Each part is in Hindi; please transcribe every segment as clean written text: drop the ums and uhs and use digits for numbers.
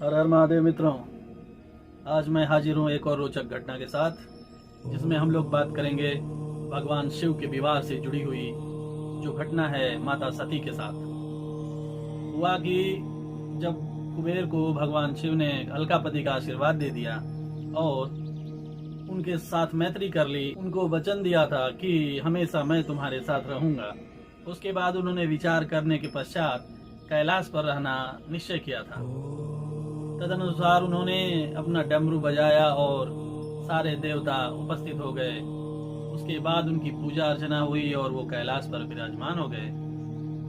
हर हर महादेव मित्रों, आज मैं हाजिर हूँ एक और रोचक घटना के साथ, जिसमें हम लोग बात करेंगे भगवान शिव के विवाह से जुड़ी हुई जो घटना है माता सती के साथ। हुआ कि जब कुबेर को भगवान शिव ने अलकापति का आशीर्वाद दे दिया और उनके साथ मैत्री कर ली, उनको वचन दिया था कि हमेशा मैं तुम्हारे साथ रहूंगा। उसके बाद उन्होंने विचार करने के पश्चात कैलाश पर रहना निश्चय किया था। तदनुसार उन्होंने अपना डमरू बजाया और सारे देवता उपस्थित हो गए। उसके बाद उनकी पूजा अर्चना हुई और वो कैलाश पर विराजमान हो गए।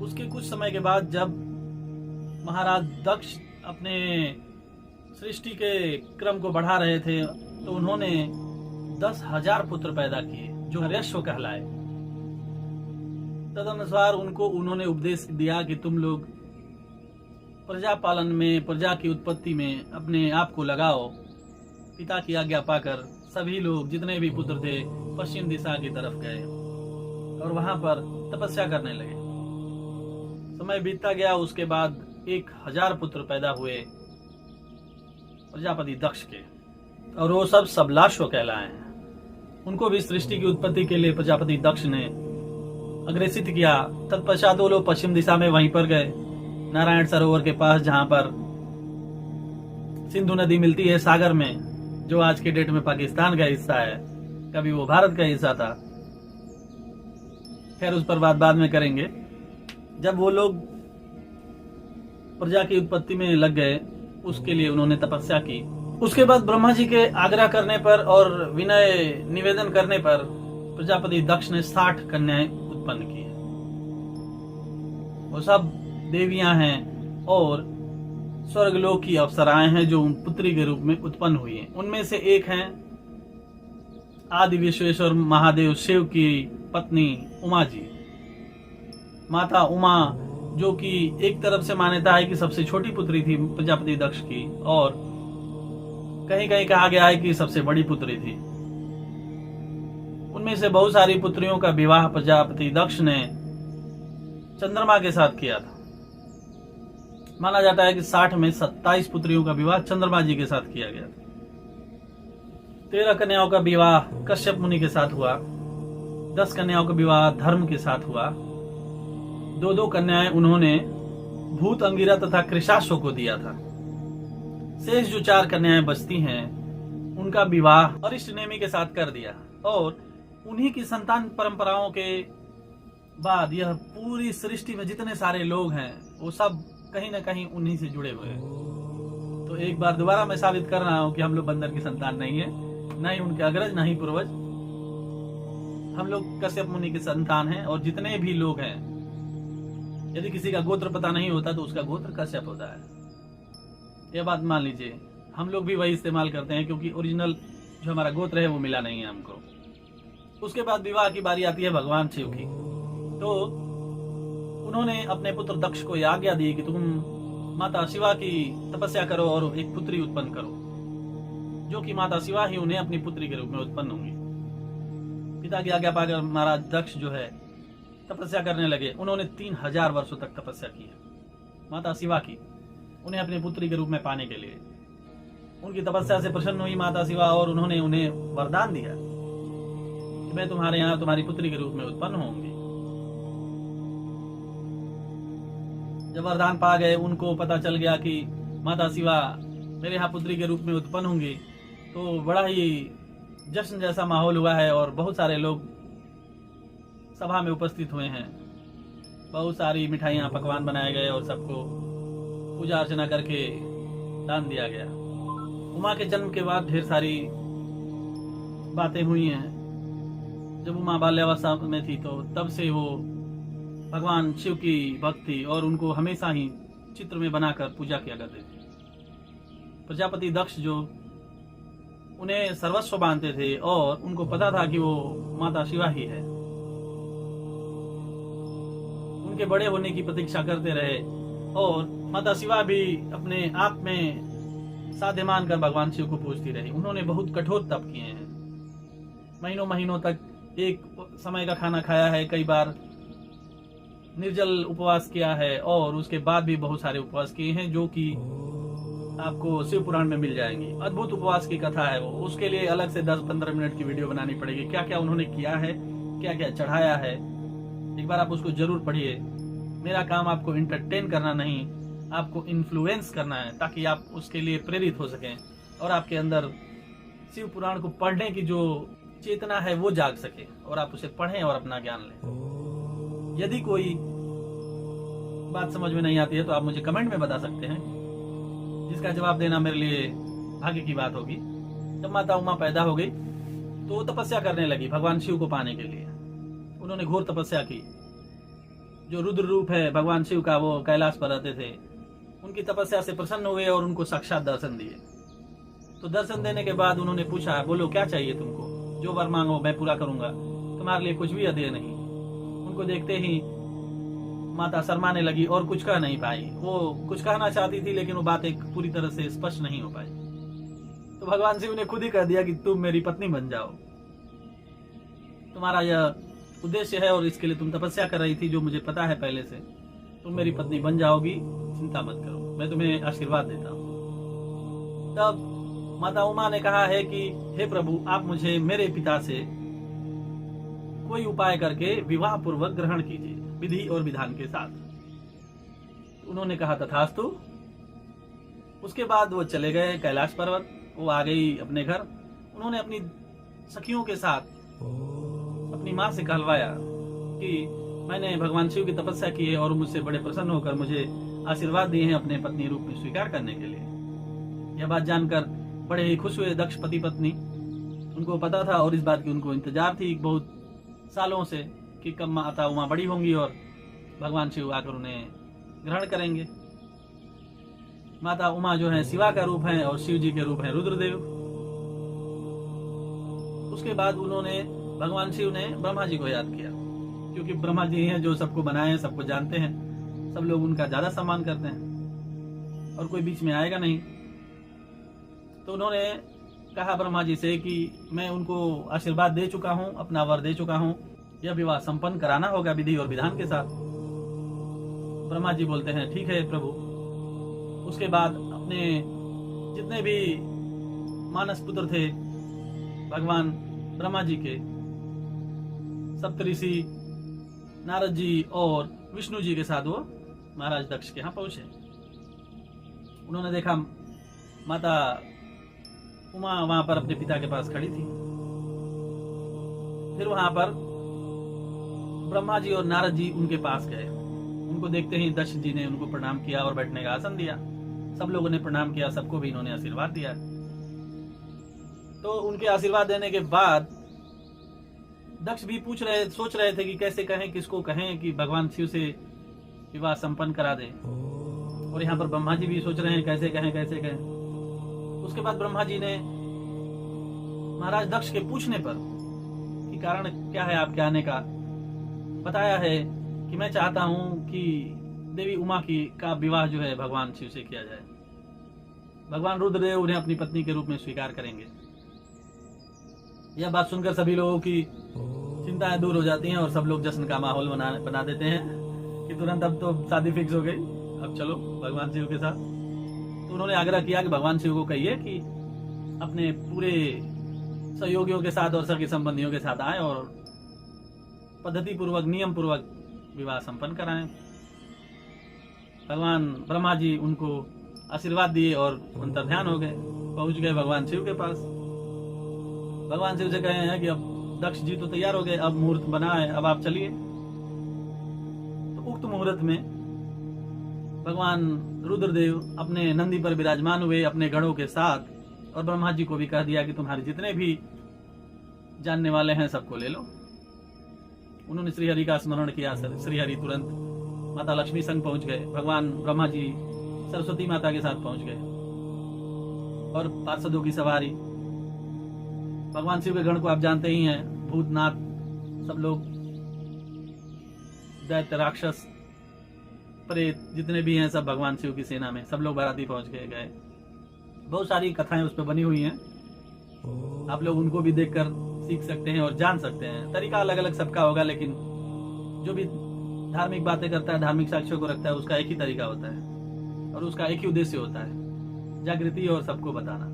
उसके कुछ समय के बाद जब महाराज दक्ष अपने सृष्टि के क्रम को बढ़ा रहे थे तो उन्होंने 10,000 पुत्र पैदा किए जो हर्यश्व कहलाए। तदनुसार उन्होंने उपदेश दिया कि तुम लोग प्रजा पालन में, प्रजा की उत्पत्ति में अपने आप को लगाओ। पिता की आज्ञा पाकर सभी लोग जितने भी पुत्र थे पश्चिम दिशा की तरफ गए और वहां पर तपस्या करने लगे। समय बीतता गया, उसके बाद 1,000 पुत्र पैदा हुए प्रजापति दक्ष के, और वो सब सबलाश्व कहलाए हैं। उनको भी सृष्टि की उत्पत्ति के लिए प्रजापति दक्ष ने अग्रेसित किया। तत्पश्चात वो लोग पश्चिम दिशा में वहीं पर गए, नारायण सरोवर के पास, जहां पर सिंधु नदी मिलती है सागर में, जो आज के डेट में पाकिस्तान का हिस्सा है, कभी वो भारत का हिस्सा था। खैर, उस पर बात बाद में करेंगे। जब वो लोग प्रजा की उत्पत्ति में लग गए, उसके लिए उन्होंने तपस्या की। उसके बाद ब्रह्मा जी के आग्रह करने पर और विनय निवेदन करने पर प्रजापति दक्ष ने 60 कन्याएं उत्पन्न की। वो सब देवियां हैं और स्वर्गलोक की अप्सराएं हैं जो पुत्री के रूप में उत्पन्न हुई हैं। उनमें से एक हैं आदि विश्वेश्वर महादेव शिव की पत्नी उमा जी। माता उमा, जो कि एक तरफ से मान्यता है कि सबसे छोटी पुत्री थी प्रजापति दक्ष की, और कहीं कहीं कहा गया है कि सबसे बड़ी पुत्री थी। उनमें से बहुत सारी पुत्रियों का विवाह प्रजापति दक्ष ने चंद्रमा के साथ किया था। माना जाता है कि 60 में 27 पुत्रियों का विवाह चंद्रमा जी के साथ किया गया था। 13 कन्याओं का विवाह कश्यप मुनि के साथ हुआ। 10 कन्याओं का विवाह धर्म के साथ हुआ। 2 कन्याएं उन्होंने भूत, अंगिरा तथा कृशाश्व को दिया था। शेष जो 4 कन्याएं बचती हैं, उनका विवाह अरिष्ट नेमि के साथ कर दिया, और उन्हीं की संतान परंपराओं के बाद यह पूरी सृष्टि में जितने सारे लोग हैं वो सब कहीं ना कहीं उन्हीं से जुड़े हुए हैं। तो एक बार दोबारा मैं साबित कर रहा हूं कि हम लोग बंदर की संतान नहीं है, न ही उनके अग्रज, न ही पूर्वज। हम लोग कश्यप मुनि के संतान हैं, और जितने भी लोग हैं, यदि किसी का गोत्र पता नहीं होता तो उसका गोत्र कश्यप होता है। यह बात मान लीजिए। हम लोग भी वही इस्तेमाल करते हैं क्योंकि ओरिजिनल जो हमारा गोत्र है वो मिला नहीं है हमको। उसके बाद विवाह की बारी आती है भगवान शिव की। तो उन्होंने अपने पुत्र दक्ष को आज्ञा दी कि तुम माता शिवा की तपस्या करो और एक पुत्री उत्पन्न करो, जो कि माता शिवा ही उन्हें अपनी पुत्री के रूप में उत्पन्न होंगी। पिता की आज्ञा पाकर महाराज दक्ष जो है तपस्या करने लगे। उन्होंने 3,000 वर्षों तक तपस्या की है माता शिवा की, उन्हें अपनी पुत्री के रूप में पाने के लिए। उनकी तपस्या से प्रसन्न हुई माता शिवा और उन्होंने उन्हें वरदान दिया कि मैं तुम्हारे यहाँ तुम्हारी पुत्री के रूप में उत्पन्न होंगी। जब वरदान पा गए, उनको पता चल गया कि माता शिवा मेरे यहाँ पुत्री के रूप में उत्पन्न होंगी, तो बड़ा ही जश्न जैसा माहौल हुआ है और बहुत सारे लोग सभा में उपस्थित हुए हैं। बहुत सारी मिठाइयाँ, पकवान बनाए गए और सबको पूजा अर्चना करके दान दिया गया। उमा के जन्म के बाद ढेर सारी बातें हुई हैं। जब उमा बाल्यावस्था में थी तो तब से वो भगवान शिव की भक्त थी और उनको हमेशा ही चित्र में बनाकर पूजा किया करते थे। प्रजापति दक्ष जो उन्हें सर्वस्व मानते थे और उनको पता था कि वो माता शिवा ही है, उनके बड़े होने की प्रतीक्षा करते रहे। और माता शिवा भी अपने आप में साध्य मानकर भगवान शिव को पूजती रही। उन्होंने बहुत कठोर तप किए हैं, महीनों महीनों तक एक समय का खाना खाया है, कई बार निर्जल उपवास किया है और उसके बाद भी बहुत सारे उपवास किए हैं, जो कि आपको शिव पुराण में मिल जाएंगी। अद्भुत उपवास की कथा है वो, उसके लिए अलग से 10-15 मिनट की वीडियो बनानी पड़ेगी। क्या क्या उन्होंने किया है, क्या क्या चढ़ाया है, एक बार आप उसको जरूर पढ़िए। मेरा काम आपको इंटरटेन करना नहीं, आपको इन्फ्लुएंस करना है, ताकि आप उसके लिए प्रेरित हो सकें और आपके अंदर शिव पुराण को पढ़ने की जो चेतना है वो जाग सके और आप उसे पढ़ें और अपना ज्ञान लें। यदि कोई बात समझ में नहीं आती है तो आप मुझे कमेंट में बता सकते हैं, जिसका जवाब देना मेरे लिए भाग्य की बात होगी। जब माता उमा पैदा हो गई तो वो तपस्या करने लगी भगवान शिव को पाने के लिए। उन्होंने घोर तपस्या की। जो रुद्र रूप है भगवान शिव का, वो कैलाश पर रहते थे, उनकी तपस्या से प्रसन्न हुए और उनको साक्षात दर्शन दिए। तो दर्शन देने के बाद उन्होंने पूछा, बोलो क्या चाहिए तुमको, जो वर मांगो मैं पूरा करूंगा, तुम्हारे लिए कुछ भी अधेय नहीं। उनको देखते ही माता शर्माने लगी और कुछ कह नहीं पाई। वो कुछ कहना चाहती थी लेकिन वो बात एक पूरी तरह से स्पष्ट नहीं हो पाई। तो भगवान शिव ने खुद ही कह दिया कि तुम मेरी पत्नी बन जाओ, तुम्हारा यह उद्देश्य है और इसके लिए तुम तपस्या कर रही थी, जो मुझे पता है पहले से। तुम मेरी पत्नी बन जाओगी, चिंता मत करो, मैं तुम्हें आशीर्वाद देता हूँ। तब माता उमा ने कहा है कि हे प्रभु, आप मुझे मेरे पिता से कोई उपाय करके विवाह पूर्वक ग्रहण कीजिए, विधि और विधान के साथ। उन्होंने कहा तथास्तु। उसके बाद वो चले गए कैलाश पर्वत। वो आ गई अपने घर। उन्होंने अपनी सखियों के साथ अपनी माँ से कहलवाया कि मैंने भगवान शिव की तपस्या की है और मुझसे बड़े प्रसन्न होकर मुझे आशीर्वाद दिए हैं अपने पत्नी रूप में स्वीकार करने के लिए। यह बात जानकर बड़े ही खुश हुए दक्ष पति पत्नी। उनको पता था और इस बात की उनको इंतजार थी बहुत सालों से कि कब माता उमा बड़ी होंगी और भगवान शिव आकर उन्हें ग्रहण करेंगे। माता उमा जो है शिवा का रूप है और शिव जी के रूप है रुद्रदेव। उसके बाद उन्होंने भगवान शिव ने ब्रह्मा जी को याद किया, क्योंकि ब्रह्मा जी हैं जो सबको बनाए हैं, सबको जानते हैं, सब लोग उनका ज्यादा सम्मान करते हैं और कोई बीच में आएगा नहीं। तो उन्होंने कहा ब्रह्मा जी से कि मैं उनको आशीर्वाद दे चुका हूँ, अपना वर दे चुका हूँ, यह विवाह संपन्न कराना होगा विधि और विधान के साथ। ब्रह्मा जी बोलते हैं ठीक है प्रभु। उसके बाद अपने जितने भी मानस पुत्र थे भगवान ब्रह्मा जी के, सप्तऋषि नारद जी और विष्णु जी के साथ वो महाराज दक्ष के यहाँ पहुंचे। उन्होंने देखा माता उमा वहां पर अपने पिता के पास खड़ी थी। फिर वहां पर ब्रह्मा जी और नारद जी उनके पास गए। उनको देखते ही दक्ष जी ने उनको प्रणाम किया और बैठने का आसन दिया। सब लोगों ने प्रणाम किया, सबको भी इन्होंने आशीर्वाद दिया। तो उनके आशीर्वाद देने के बाद दक्ष भी सोच रहे थे कि कैसे कहें, किसको कहें कि भगवान शिव से विवाह संपन्न करा दें। और यहाँ पर ब्रह्मा जी भी सोच रहे हैं कैसे कहें। उसके बाद ब्रह्मा जी ने महाराज दक्ष के पूछने पर कि कारण क्या है आपके आने का, बताया है कि मैं चाहता हूं कि देवी उमा का विवाह जो है भगवान शिव से किया जाए। भगवान रुद्रदेव उन्हें अपनी पत्नी के रूप में स्वीकार करेंगे। यह बात सुनकर सभी लोगों की चिंताएं दूर हो जाती हैं और सब लोग जश्न का माहौल बना देते हैं कि तुरंत अब तो शादी फिक्स हो गई, अब चलो भगवान शिव के साथ। तो उन्होंने आग्रह किया कि भगवान शिव को कहिए कि अपने पूरे सहयोगियों के साथ और सगे संबंधियों के साथ आए और पद्धति पूर्वक नियम पूर्वक विवाह संपन्न कराएं। भगवान ब्रह्मा जी उनको आशीर्वाद दिए और अंतर्ध्यान हो गए, पहुंच गए भगवान शिव के पास। भगवान शिव से कहे हैं कि अब दक्ष जी तो तैयार हो गए, अब मुहूर्त बना है, अब आप चलिए। तो उक्त मुहूर्त में भगवान रुद्रदेव अपने नंदी पर विराजमान हुए अपने गणों के साथ और ब्रह्मा जी को भी कह दिया कि तुम्हारे जितने भी जानने वाले हैं सबको ले लो। उन्होंने श्रीहरि का स्मरण किया। श्रीहरि तुरंत माता लक्ष्मी संग पहुंच गए। भगवान ब्रह्मा जी सरस्वती माता के साथ पहुंच गए और पार्षदों की सवारी। भगवान शिव के गण को आप जानते ही हैं, भूतनाथ सब लोग, दैत्य राक्षस प्रेत जितने भी हैं सब भगवान शिव की सेना में, सब लोग बाराती पहुंच गए। बहुत सारी कथाएं उस पर बनी हुई हैं, आप लोग उनको भी देखकर सीख सकते हैं और जान सकते हैं। तरीका अलग अलग सबका होगा, लेकिन जो भी धार्मिक बातें करता है, धार्मिक साक्ष्यों को रखता है, उसका एक ही तरीका होता है और उसका एक ही उद्देश्य होता है जागृति और सबको बताना।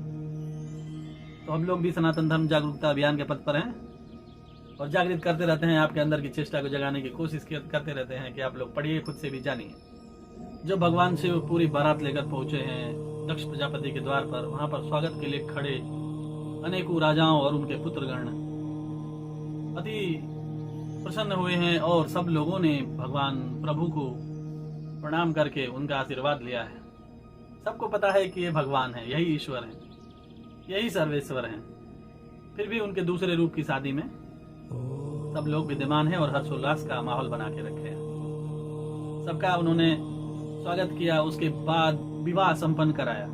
तो हम लोग भी सनातन धर्म जागरूकता अभियान के पथ पर हैं और जागृत करते रहते हैं, आपके अंदर की चेष्टा को जगाने की कोशिश करते रहते हैं कि आप लोग पढ़िए, खुद से भी जानिए। जो भगवान शिव पूरी बारात लेकर पहुंचे हैं दक्ष प्रजापति के द्वार पर, वहां पर स्वागत के लिए खड़े अनेकों राजाओं और उनके पुत्रगण अति प्रसन्न हुए हैं और सब लोगों ने भगवान प्रभु को प्रणाम करके उनका आशीर्वाद लिया है। सबको पता है कि ये भगवान है, यही ईश्वर है, यही सर्वेश्वर हैं। फिर भी उनके दूसरे रूप की शादी में सब लोग विद्यमान हैं और हर्षोल्लास का माहौल बना के रखे हैं। सबका उन्होंने स्वागत किया, उसके बाद विवाह संपन्न कराया।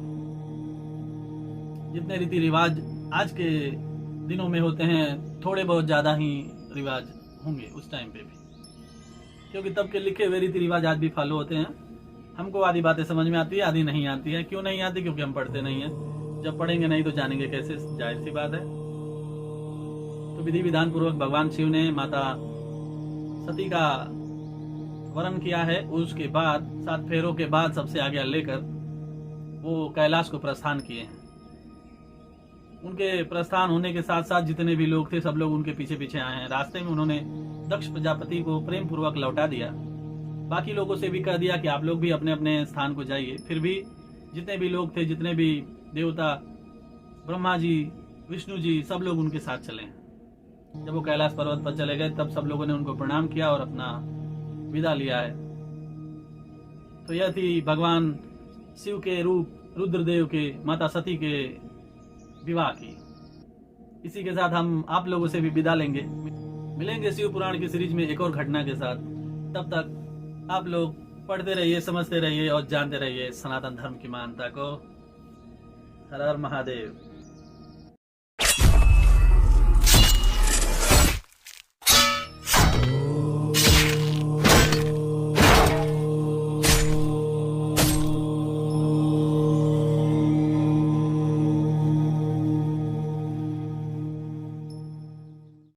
जितने रीति रिवाज आज के दिनों में होते हैं, थोड़े बहुत ज्यादा ही रिवाज होंगे उस टाइम पे भी, क्योंकि तब के लिखे हुए रीति रिवाज आज भी फॉलो होते हैं। हमको आधी बातें समझ में आती है, आधी नहीं आती है। क्यों नहीं आती? क्योंकि हम पढ़ते नहीं है। जब पढ़ेंगे नहीं तो जानेंगे कैसे, जाहिर सी बात है। तो विधि विधान पूर्वक भगवान शिव ने माता सती का वरण किया है। उसके बाद 7 फेरों के बाद सबसे आगे लेकर वो कैलाश को प्रस्थान किए हैं। उनके प्रस्थान होने के साथ साथ जितने भी लोग थे सब लोग उनके पीछे पीछे आए हैं। रास्ते में उन्होंने दक्ष प्रजापति को प्रेम पूर्वक लौटा दिया। बाकी लोगों से भी कह दिया कि आप लोग भी अपने अपने स्थान को जाइए। फिर भी जितने भी लोग थे, जितने भी देवता, ब्रह्मा जी, विष्णु जी, सब लोग उनके साथ चले। जब वो कैलाश पर्वत पर चले गए तब सब लोगों ने उनको प्रणाम किया और अपना विदा लिया है। तो यह थी भगवान शिव के रूप रुद्रदेव के माता सती के विवाह की। इसी के साथ हम आप लोगों से भी विदा लेंगे। मिलेंगे शिव पुराण की सीरीज में एक और घटना के साथ। तब तक आप लोग पढ़ते रहिए, समझते रहिए और जानते रहिए सनातन धर्म की महानता को। हर हर महादेव।